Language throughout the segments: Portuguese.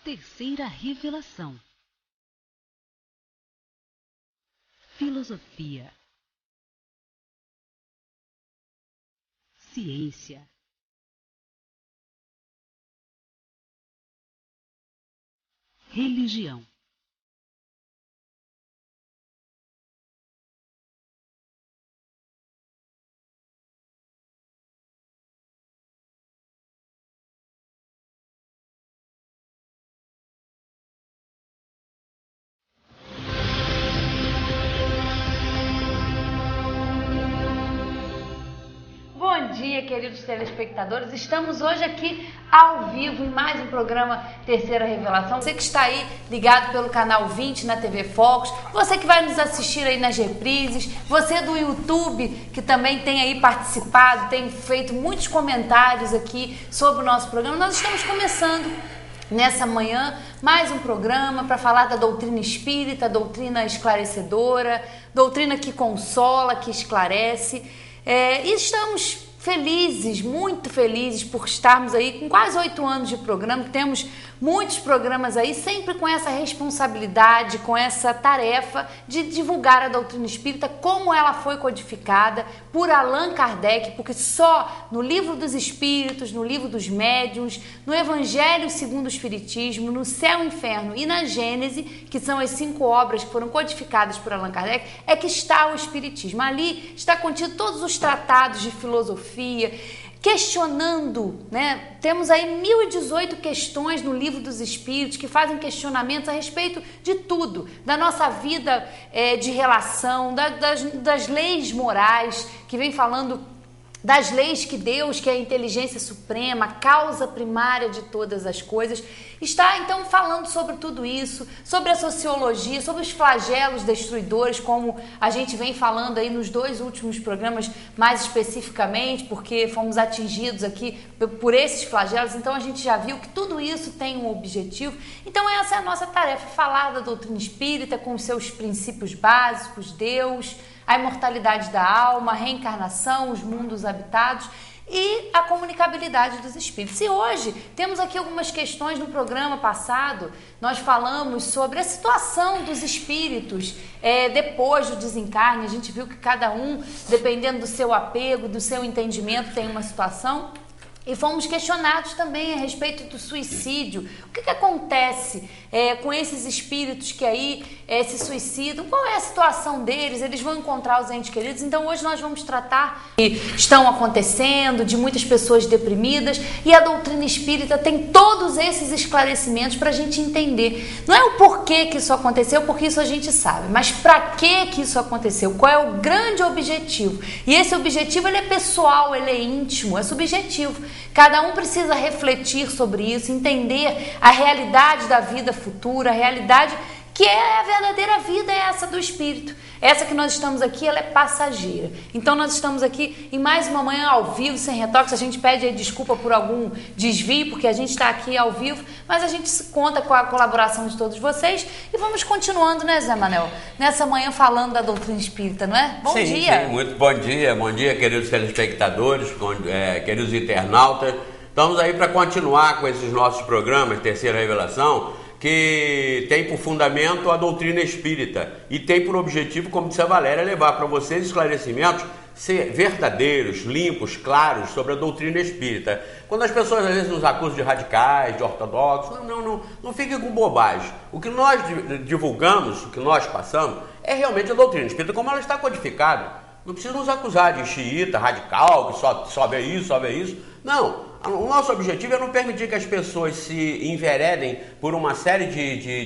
Terceira revelação. Filosofia. Ciência. Religião. Bom dia, queridos telespectadores. Estamos hoje aqui ao vivo em mais um programa Terceira Revelação. Você que está aí ligado pelo canal 20 na TV Focus, você que vai nos assistir aí nas reprises, você do YouTube que também tem aí participado, tem feito muitos comentários aqui sobre o nosso programa. Nós estamos começando nessa manhã mais um programa para falar da doutrina espírita, doutrina esclarecedora, doutrina que consola, que esclarece. E estamos felizes, muito felizes por estarmos aí com quase 8 anos de programa. Temos muitos programas aí, sempre com essa responsabilidade, com essa tarefa de divulgar a doutrina espírita como ela foi codificada por Allan Kardec, porque só no Livro dos Espíritos, no Livro dos Médiuns, no Evangelho segundo o Espiritismo, no Céu e Inferno e na Gênese, que são as 5 obras que foram codificadas por Allan Kardec, é que está o Espiritismo. Ali está contido todos os tratados de filosofia, questionando, né? Temos aí 1018 questões no Livro dos Espíritos que fazem questionamentos a respeito de tudo, da nossa vida de relação, das leis morais, que vem falando das leis que Deus, que é a inteligência suprema, a causa primária de todas as coisas, está então falando sobre tudo isso, sobre a sociologia, sobre os flagelos destruidores, como a gente vem falando aí nos 2 últimos programas, mais especificamente, porque fomos atingidos aqui por esses flagelos. Então a gente já viu que tudo isso tem um objetivo. Então essa é a nossa tarefa, falar da doutrina espírita com os seus princípios básicos, Deus, a imortalidade da alma, a reencarnação, os mundos habitados e a comunicabilidade dos espíritos. E hoje temos aqui algumas questões. No programa passado nós falamos sobre a situação dos espíritos depois do desencarne. A gente viu que cada um, dependendo do seu apego, do seu entendimento, tem uma situação. E fomos questionados também a respeito do suicídio. O que acontece com esses espíritos que aí se suicidam? Qual é a situação deles? Eles vão encontrar os entes queridos? Então hoje nós vamos tratar que estão acontecendo, de muitas pessoas deprimidas, e a doutrina espírita tem todos esses esclarecimentos para a gente entender. Não é o porquê que isso aconteceu, porque isso a gente sabe, mas para que isso aconteceu? Qual é o grande objetivo? E esse objetivo ele é pessoal, ele é íntimo, é subjetivo. Cada um precisa refletir sobre isso, entender a realidade da vida futura, a realidade que é a verdadeira vida, é essa do espírito. Essa que nós estamos aqui, ela é passageira. Então nós estamos aqui em mais uma manhã ao vivo, sem retoques. A gente pede aí desculpa por algum desvio, porque a gente está aqui ao vivo, mas a gente conta com a colaboração de todos vocês e vamos continuando, né, Zé Manel? Nessa manhã falando da doutrina espírita, não é? Bom dia! Sim, muito bom dia, queridos telespectadores, queridos internautas. Estamos aí para continuar com esses nossos programas, Terceira Revelação, que tem por fundamento a doutrina espírita e tem por objetivo, como disse a Valéria, levar para vocês esclarecimentos verdadeiros, limpos, claros sobre a doutrina espírita. Quando as pessoas às vezes nos acusam de radicais, de ortodoxos, não fiquem com bobagem. O que nós divulgamos, o que nós passamos, é realmente a doutrina espírita como ela está codificada. Não precisa nos acusar de xiita, radical, que só vê isso. Não. O nosso objetivo é não permitir que as pessoas se enveredem por uma série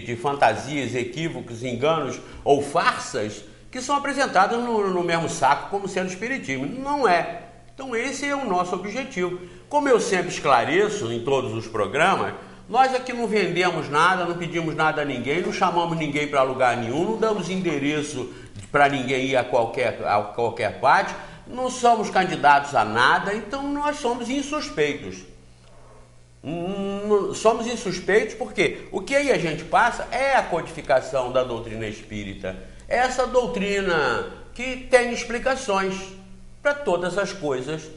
de fantasias, equívocos, enganos ou farsas que são apresentadas no mesmo saco como sendo espiritismo. Não é. Então esse é o nosso objetivo. Como eu sempre esclareço em todos os programas, nós aqui não vendemos nada, não pedimos nada a ninguém, não chamamos ninguém para lugar nenhum, não damos endereço para ninguém ir a qualquer parte. Não somos candidatos a nada, então nós somos insuspeitos. Somos insuspeitos porque o que aí a gente passa é a codificação da doutrina espírita. Essa doutrina que tem explicações para todas as coisas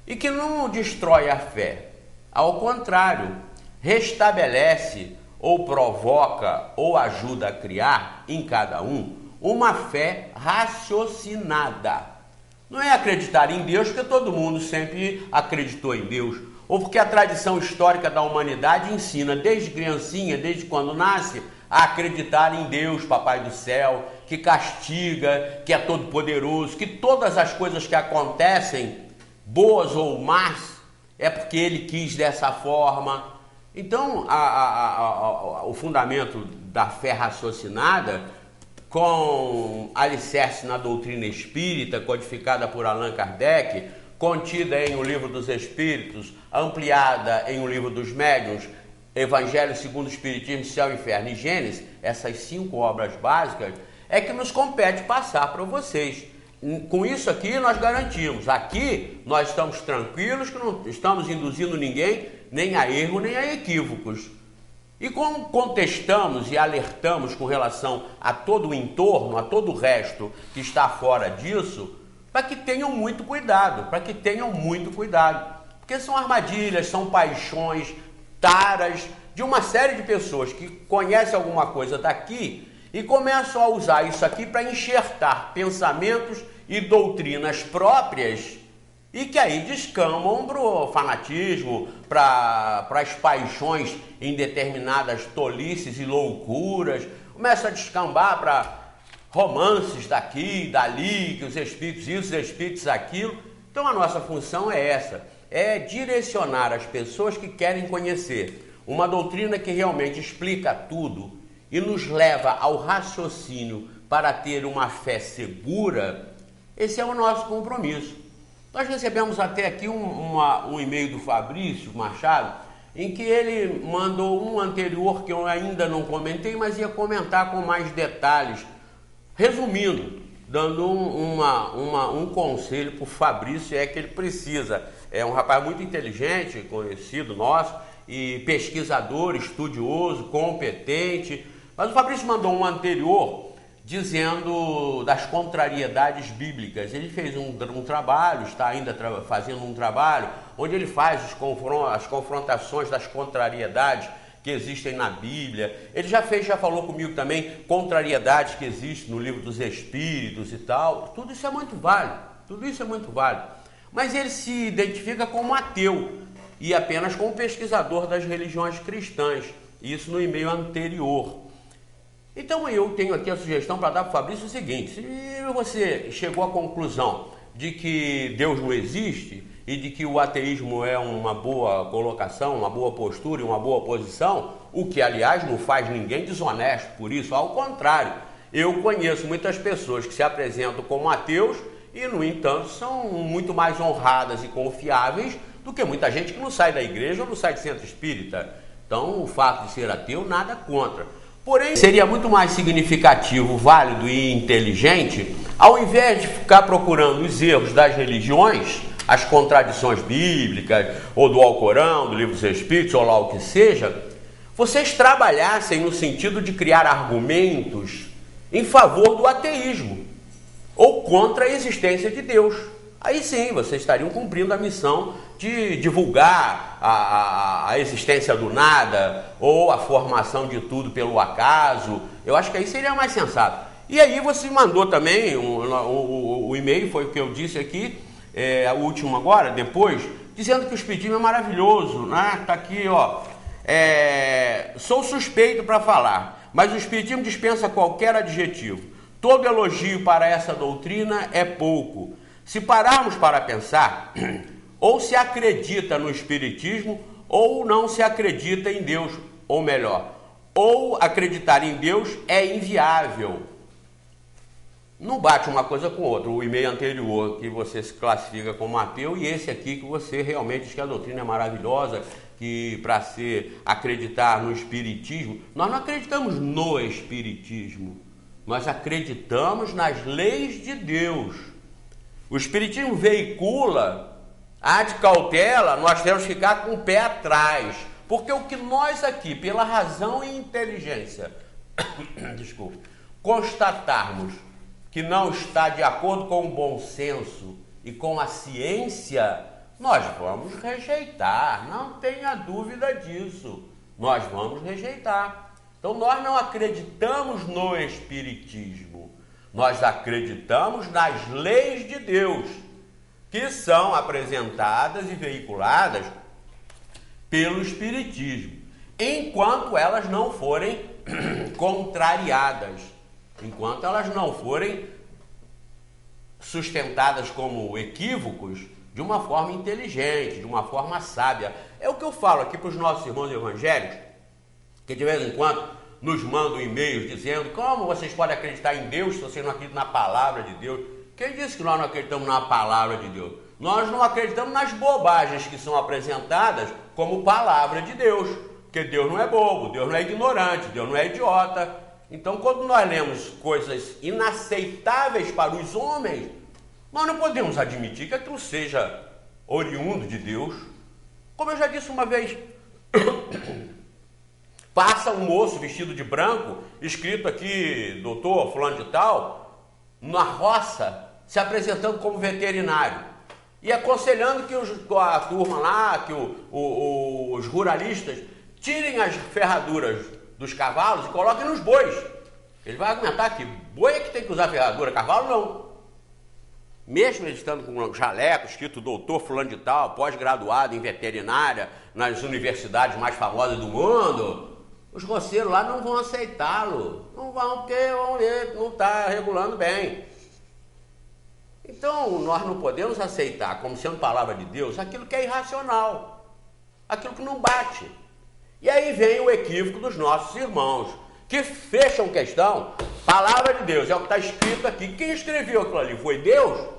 e que não destrói a fé. Ao contrário, restabelece ou provoca ou ajuda a criar em cada um uma fé raciocinada. Não é acreditar em Deus porque todo mundo sempre acreditou em Deus, ou porque a tradição histórica da humanidade ensina desde criancinha, desde quando nasce, a acreditar em Deus, Papai do Céu, que castiga, que é todo poderoso, que todas as coisas que acontecem, boas ou más, é porque Ele quis dessa forma. Então, o fundamento da fé raciocinada, com alicerce na doutrina espírita, codificada por Allan Kardec, contida em O Livro dos Espíritos, ampliada em O Livro dos Médiuns, Evangelho segundo o Espiritismo, Céu, Inferno e Gênesis, essas 5 obras básicas, é que nos compete passar para vocês. Com isso aqui nós garantimos, aqui nós estamos tranquilos, que não estamos induzindo ninguém nem a erro nem a equívocos. E como contestamos e alertamos com relação a todo o entorno, a todo o resto que está fora disso, para que tenham muito cuidado, porque são armadilhas, são paixões, taras de uma série de pessoas que conhecem alguma coisa daqui e começam a usar isso aqui para enxertar pensamentos e doutrinas próprias e que aí descamam para o fanatismo, para as paixões em determinadas tolices e loucuras, começa a descambar para romances daqui, dali, que os espíritos isso, os espíritos aquilo. Então a nossa função é essa, é direcionar as pessoas que querem conhecer uma doutrina que realmente explica tudo e nos leva ao raciocínio para ter uma fé segura. Esse é o nosso compromisso. Nós recebemos até aqui um e-mail do Fabrício Machado, em que ele mandou um anterior que eu ainda não comentei, mas ia comentar com mais detalhes. Resumindo, dando um conselho para o Fabrício, é que ele precisa. É um rapaz muito inteligente, conhecido nosso, e pesquisador, estudioso, competente. Mas o Fabrício mandou um anterior dizendo das contrariedades bíblicas. Ele fez um trabalho, está ainda fazendo um trabalho, onde ele faz as confrontações das contrariedades que existem na Bíblia. Ele já falou comigo também, contrariedades que existem no Livro dos Espíritos e tal. Tudo isso é muito válido. Mas ele se identifica como ateu e apenas como pesquisador das religiões cristãs. Isso no e-mail anterior. Então eu tenho aqui a sugestão para dar para o Fabrício o seguinte: se você chegou à conclusão de que Deus não existe e de que o ateísmo é uma boa colocação, uma boa postura e uma boa posição, o que aliás não faz ninguém desonesto por isso, ao contrário, eu conheço muitas pessoas que se apresentam como ateus e no entanto são muito mais honradas e confiáveis do que muita gente que não sai da igreja ou não sai de centro espírita. Então o fato de ser ateu, nada contra. Porém, seria muito mais significativo, válido e inteligente, ao invés de ficar procurando os erros das religiões, as contradições bíblicas, ou do Alcorão, do Livro dos Espíritos, ou lá o que seja, vocês trabalhassem no sentido de criar argumentos em favor do ateísmo, ou contra a existência de Deus. Aí sim, vocês estariam cumprindo a missão de divulgar a existência do nada ou a formação de tudo pelo acaso. Eu acho que aí seria mais sensato. E aí você mandou também, o e-mail foi o que eu disse aqui, o último agora, depois, dizendo que o Espiritismo é maravilhoso, né? Tá aqui, ó. Sou suspeito para falar, mas o Espiritismo dispensa qualquer adjetivo. Todo elogio para essa doutrina é pouco. Se pararmos para pensar, ou se acredita no Espiritismo, ou não se acredita em Deus, ou melhor, ou acreditar em Deus é inviável. Não bate uma coisa com outra. O e-mail anterior que você se classifica como ateu e esse aqui que você realmente diz que a doutrina é maravilhosa, que para acreditar no Espiritismo, nós não acreditamos no Espiritismo, nós acreditamos nas leis de Deus. O Espiritismo veicula ad cautela, nós temos que ficar com o pé atrás, porque o que nós aqui, pela razão e inteligência, constatarmos que não está de acordo com o bom senso e com a ciência, nós vamos rejeitar, não tenha dúvida disso. nós vamos rejeitar. Então nós não acreditamos no Espiritismo, nós acreditamos nas leis de Deus, que são apresentadas e veiculadas pelo Espiritismo, enquanto elas não forem contrariadas, enquanto elas não forem sustentadas como equívocos de uma forma inteligente, de uma forma sábia. É o que eu falo aqui para os nossos irmãos evangélicos, que de vez em quando nos mandam e-mails dizendo: como vocês podem acreditar em Deus se vocês não acreditam na palavra de Deus? Quem disse que nós não acreditamos na palavra de Deus? Nós não acreditamos nas bobagens que são apresentadas como palavra de Deus, porque Deus não é bobo, Deus não é ignorante, Deus não é idiota. Então, quando nós lemos coisas inaceitáveis para os homens, nós não podemos admitir que aquilo seja oriundo de Deus. Como eu já disse uma vez, passa um moço vestido de branco, escrito aqui, doutor fulano de tal, na roça, se apresentando como veterinário e aconselhando que a turma lá, que os ruralistas tirem as ferraduras dos cavalos e coloquem nos bois. Ele vai argumentar que boi é que tem que usar ferradura, cavalo não. Mesmo ele estando com um jaleco escrito doutor fulano de tal, pós-graduado em veterinária nas universidades mais famosas do mundo, os roceiros lá não vão aceitá-lo. Não vão, porque vão ver, não está regulando bem. Então, nós não podemos aceitar como sendo palavra de Deus aquilo que é irracional, aquilo que não bate. E aí vem o equívoco dos nossos irmãos, que fecham questão, palavra de Deus, é o que está escrito aqui. Quem escreveu aquilo ali? Foi Deus?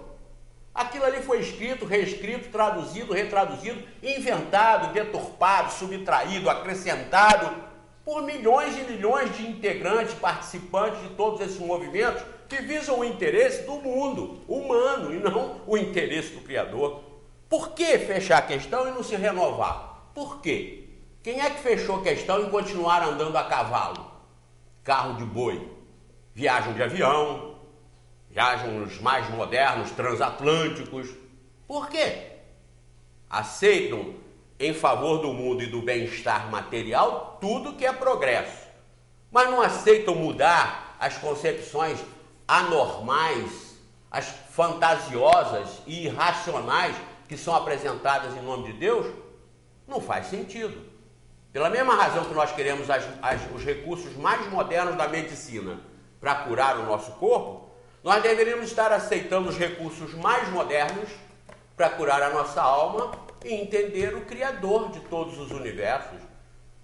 Aquilo ali foi escrito, reescrito, traduzido, retraduzido, inventado, deturpado, subtraído, acrescentado por milhões e milhões de integrantes, participantes de todos esses movimentos que visam o interesse do mundo humano e não o interesse do Criador. Por que fechar a questão e não se renovar? Por quê? Quem é que fechou a questão e continuar andando a cavalo? Carro de boi, viajam de avião, viajam os mais modernos transatlânticos. Por quê? Aceitam em favor do mundo e do bem-estar material tudo que é progresso, mas não aceitam mudar as concepções anormais, as fantasiosas e irracionais que são apresentadas em nome de Deus. Não faz sentido. Pela mesma razão que nós queremos os recursos mais modernos da medicina para curar o nosso corpo, nós deveríamos estar aceitando os recursos mais modernos para curar a nossa alma e entender o Criador de todos os universos.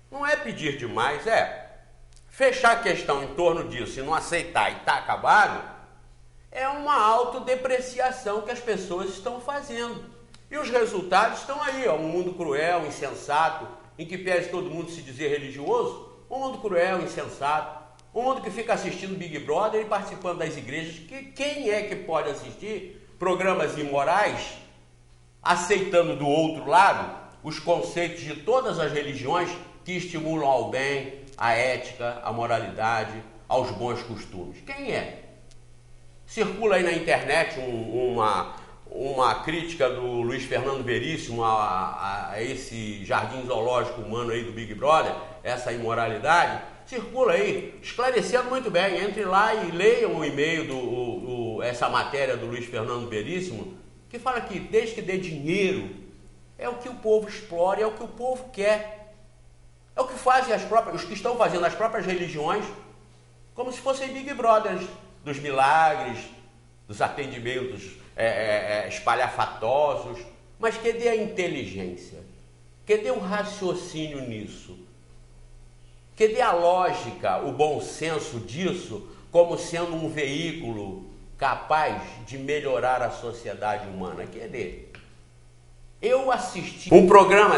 Não é pedir demais, fechar a questão em torno disso e não aceitar e está acabado, é uma autodepreciação que as pessoas estão fazendo. E os resultados estão aí, um mundo cruel, insensato, em que pese todo mundo se dizer religioso, um mundo cruel, insensato, um mundo que fica assistindo Big Brother e participando das igrejas, que quem é que pode assistir programas imorais, aceitando do outro lado os conceitos de todas as religiões que estimulam ao bem, à ética, à moralidade, aos bons costumes? Quem é? Circula aí na internet uma crítica do Luiz Fernando Veríssimo a esse jardim zoológico humano aí do Big Brother, essa imoralidade. Circula aí, esclarecendo muito bem. Entre lá e leiam o e-mail essa matéria do Luiz Fernando Veríssimo, que fala que desde que dê dinheiro, é o que o povo explora, é o que o povo quer. É o que fazem os que estão fazendo as próprias religiões, como se fossem Big Brothers, dos milagres, dos atendimentos espalhafatosos. Mas cadê a inteligência? Cadê o raciocínio nisso? Cadê a lógica, o bom senso disso como sendo um veículo capaz de melhorar a sociedade humana? Cadê? Eu assisti um programa,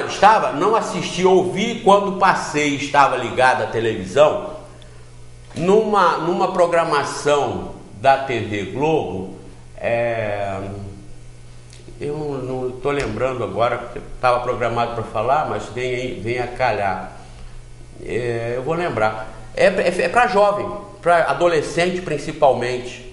não assisti, ouvi quando passei, estava ligado à televisão, numa programação da TV Globo, eu não estou lembrando agora, porque estava programado para falar, mas vem a calhar. Eu vou lembrar. É para jovem, para adolescente principalmente.